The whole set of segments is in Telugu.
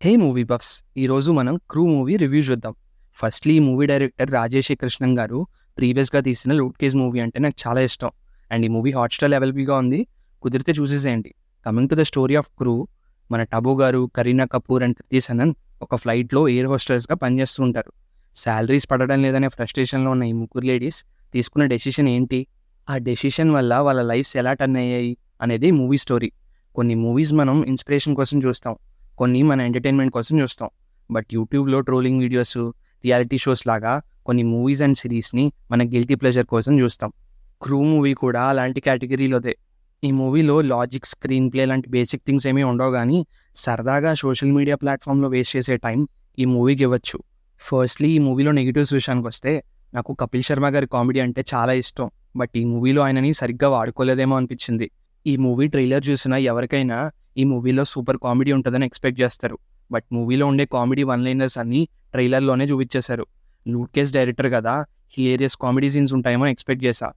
హే మూవీ బఫ్స్! ఈరోజు మనం 'క్రూ' మూవీ రివ్యూ చూద్దాం. ఫస్ట్‌లీ ఈ మూవీ డైరెక్టర్ రాజేష్ కృష్ణన్ గారు ప్రీవియస్‌గా తీసిన 'లూట్ కేస్' మూవీ అంటే నాకు చాలా ఇష్టం. అండ్ ఈ మూవీ హాట్‌స్టార్‌లో అవైలబుల్‌గా ఉంది. కుదిరితే చూసేసేయండి. Coming to the story of 'crew' మన టబు గారు, కరీనా కపూర్ అండ్ కృతి సనన్ ఒక ఫ్లైట్‌లో ఎయిర్ హోస్టెస్‌గా పనిచేస్తూ ఉంటారు. సాలరీస్ పడడం లేదనే ఫ్రస్ట్రేషన్‌లో ఉన్న ఈ ముగ్గురు లేడీస్ తీసుకున్న డెసిషన్ ఏంటి? ఆ డెసిషన్ వల్ల వాళ్ళ లైఫ్స్ ఎలా టర్న్ అయ్యాయి? అనేది మూవీ స్టోరీ. కొన్ని మూవీస్ మనం ఇన్స్పిరేషన్ కోసం చూస్తాం. కొన్ని మన ఎంటర్టైన్మెంట్ కోసం చూస్తాం. బట్ యూట్యూబ్‌లో ట్రోలింగ్ వీడియోస్, రియాలిటీ షోస్ లాగా కొన్ని మూవీస్ అండ్ సిరీస్‌ని మన గిల్టీ ప్లెజర్ కోసం చూస్తాం. 'క్రూ' మూవీ కూడా అలాంటి కేటగిరీలోదే. ఈ మూవీలో లాజిక్, స్క్రీన్ ప్లే లాంటి బేసిక్ థింగ్స్ ఏమీ ఉండవు గానీ, సరదాగా సోషల్ మీడియా ప్లాట్‌ఫామ్‌లో వేస్ట్ చేసే టైం ఈ మూవీకి ఇవ్వచ్చు. ఫస్ట్‌లీ ఈ మూవీలో నెగెటివ్స్ విషయానికొస్తే, నాకు కపిల్ శర్మ గారి కామెడీ అంటే చాలా ఇష్టం. బట్ ఈ మూవీలో ఆయనని సరిగ్గా వాడుకోలేదేమో అనిపించింది. ఈ మూవీ ట్రైలర్ చూసిన ఎవరికైనా ఈ మూవీలో సూపర్ కామెడీ ఉంటదని ఎక్స్‌పెక్ట్ చేస్తారు. బట్ మూవీలో ఉండే కామెడీ వన్ లైనర్స్ అన్నీ ట్రైలర్‌లోనే చూపించేశారు. 'లూట్ కేస్' డైరెక్టర్ కదా! హిలేరియస్ కామెడీ సీన్స్ ఉంటాయేమో ఎక్స్‌పెక్ట్ చేశా.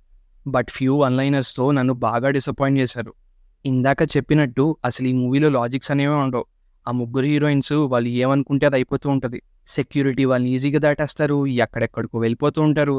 బట్ ఫ్యూ వన్ లైనర్స్‌తో నన్ను బాగా డిసప్పాయింట్ చేశారు. ఇందాక చెప్పినట్టు అసలు ఈ మూవీలో లాజిక్స్ అనేవే ఉండవు. ఆ ముగ్గురు హీరోయిన్స్ వాళ్ళు ఏమనుకుంటే అది అయిపోతూ ఉంటది. సెక్యూరిటీ వాళ్ళని ఈజీగా దాటేస్తారు. ఎక్కడెక్కడికో వెళ్ళిపోతూ ఉంటారు.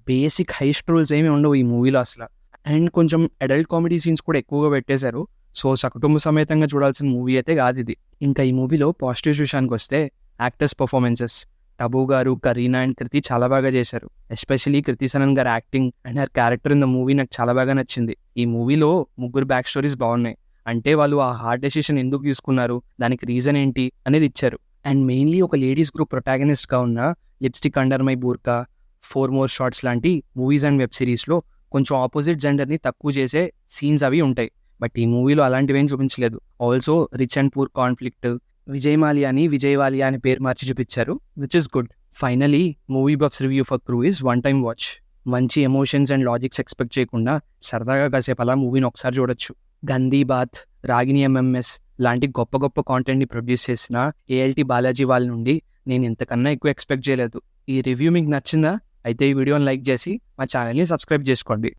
బేసిక్ హైస్ట్ రూల్స్ ఏమి ఉండవు ఈ మూవీలో అసల. అండ్ కొంచెం అడల్ట్ కామెడీ సీన్స్ కూడా ఎక్కువగా పెట్టేశారు. సో, సకుటుంబ సమేతంగా చూడాల్సిన మూవీ అయితే కాదిది. ఇంకా ఈ మూవీలో పాజిటివ్స్ విషయానికొస్తే యాక్టర్స్ పెర్ఫార్మెన్సెస్. టబు గారు, కరీనా అండ్ కృతి చాలా బాగా చేశారు. ఎస్పెషల్లీ కృతి సనన్ గారి acting and her character in the movie నాకు చాలా బాగా నచ్చింది. ఈ మూవీలో ముగ్గురు బ్యాక్ స్టోరీస్ బాగున్నాయి. అంటే వాళ్ళు ఆ హార్డ్ డెసిషన్ ఎందుకు తీసుకున్నారు, దానికి రీజన్ ఏంటి అనేది ఇచ్చారు. అండ్ మెయిన్లీ ఒక లేడీస్ గ్రూప్ ప్రొటాగనిస్ట్‌గా ఉన్న 'lipstick under my burkha', 'four more shots' లాంటి మూవీస్ అండ్ వెబ్ సిరీస్‌లో కొంచెం ఆపోజిట్ జెండర్‌ని తక్కువ చేసే సీన్స్ అవి ఉంటాయి. బట్ ఈ మూవీలో అలాంటివేం చూపించలేదు. Also rich and poor conflict, Vijay మాల్యాని విజయ్ వాలియా అని పేరు మార్చి చూపించారు. Which is good. Finally movie buffs review for 'crew' is one time watch. మంచి ఎమోషన్స్ అండ్ లాజిక్స్ ఎక్స్‌పెక్ట్ చేయకుండా సరదాగా కాసేపు అలా మూవీని ఒకసారి చూడొచ్చు. 'గందీ బాత్', 'రాగిణి ఎంఎంఎస్' లాంటి గొప్ప గొప్ప కాంటెంట్‌ని ప్రొడ్యూస్ చేసిన ఏఎల్‌టి బాలాజీ వాళ్ళ నుండి నేను ఇంతకన్నా ఎక్కువ ఎక్స్‌పెక్ట్ చేయలేదు. ఈ రివ్యూ మీకు నచ్చిందా? అయితే ఈ వీడియోని లైక్ చేసి మా ఛానల్‌ని సబ్స్క్రైబ్ చేసుకోండి.